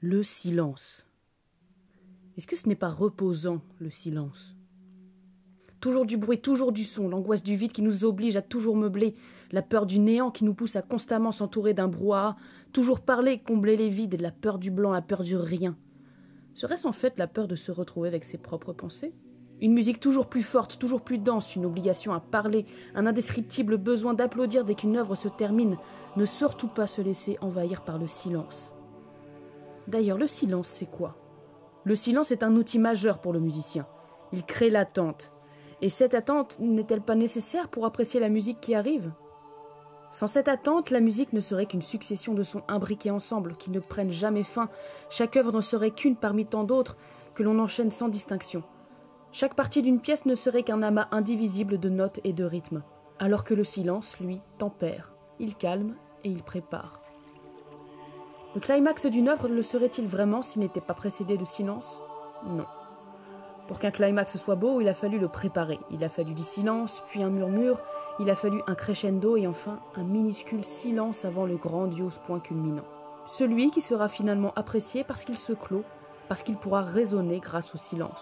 Le silence. Est-ce que ce n'est pas reposant, le silence? Toujours du bruit, toujours du son, l'angoisse du vide qui nous oblige à toujours meubler, la peur du néant qui nous pousse à constamment s'entourer d'un brouhaha, toujours parler, combler les vides, et la peur du blanc, la peur du rien. Serait-ce en fait la peur de se retrouver avec ses propres pensées? Une musique toujours plus forte, toujours plus dense, une obligation à parler, un indescriptible besoin d'applaudir dès qu'une œuvre se termine, ne surtout pas se laisser envahir par le silence. D'ailleurs, le silence, c'est quoi? Le silence est un outil majeur pour le musicien. Il crée l'attente. Et cette attente n'est-elle pas nécessaire pour apprécier la musique qui arrive? Sans cette attente, la musique ne serait qu'une succession de sons imbriqués ensemble, qui ne prennent jamais fin. Chaque œuvre ne serait qu'une parmi tant d'autres que l'on enchaîne sans distinction. Chaque partie d'une pièce ne serait qu'un amas indivisible de notes et de rythmes, alors que le silence, lui, tempère, il calme et il prépare. Le climax d'une œuvre le serait-il vraiment s'il n'était pas précédé de silence? Non. Pour qu'un climax soit beau, il a fallu le préparer. Il a fallu du silence, puis un murmure, il a fallu un crescendo et enfin un minuscule silence avant le grandiose point culminant. Celui qui sera finalement apprécié parce qu'il se clôt, parce qu'il pourra résonner grâce au silence.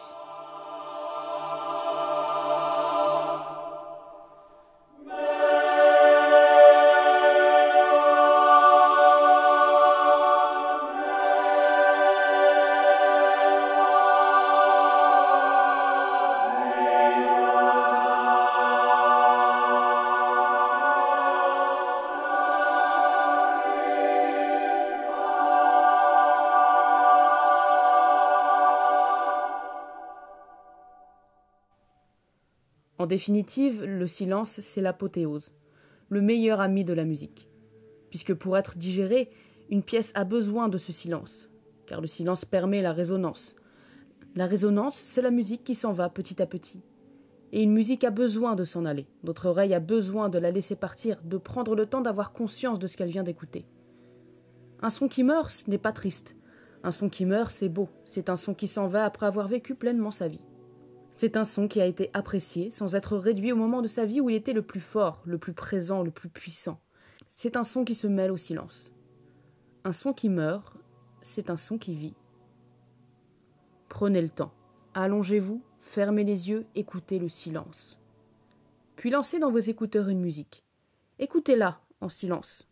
En définitive, le silence, c'est l'apothéose, le meilleur ami de la musique. Puisque pour être digérée, une pièce a besoin de ce silence, car le silence permet la résonance. La résonance, c'est la musique qui s'en va petit à petit. Et une musique a besoin de s'en aller, notre oreille a besoin de la laisser partir, de prendre le temps d'avoir conscience de ce qu'elle vient d'écouter. Un son qui meurt, ce n'est pas triste. Un son qui meurt, c'est beau, c'est un son qui s'en va après avoir vécu pleinement sa vie. C'est un son qui a été apprécié sans être réduit au moment de sa vie où il était le plus fort, le plus présent, le plus puissant. C'est un son qui se mêle au silence. Un son qui meurt, c'est un son qui vit. Prenez le temps. Allongez-vous, fermez les yeux, écoutez le silence. Puis lancez dans vos écouteurs une musique. Écoutez-la en silence.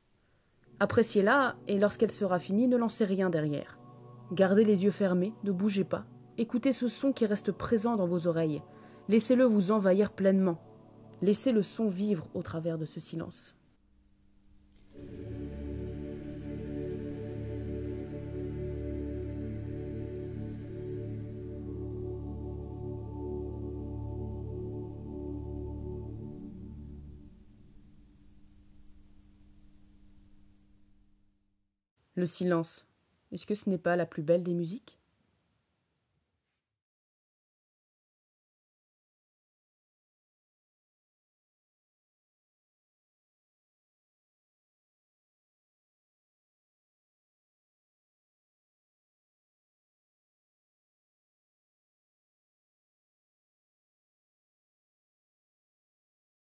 Appréciez-la et lorsqu'elle sera finie, ne lancez rien derrière. Gardez les yeux fermés, ne bougez pas. Écoutez ce son qui reste présent dans vos oreilles. Laissez-le vous envahir pleinement. Laissez le son vivre au travers de ce silence. Le silence, est-ce que ce n'est pas la plus belle des musiques ?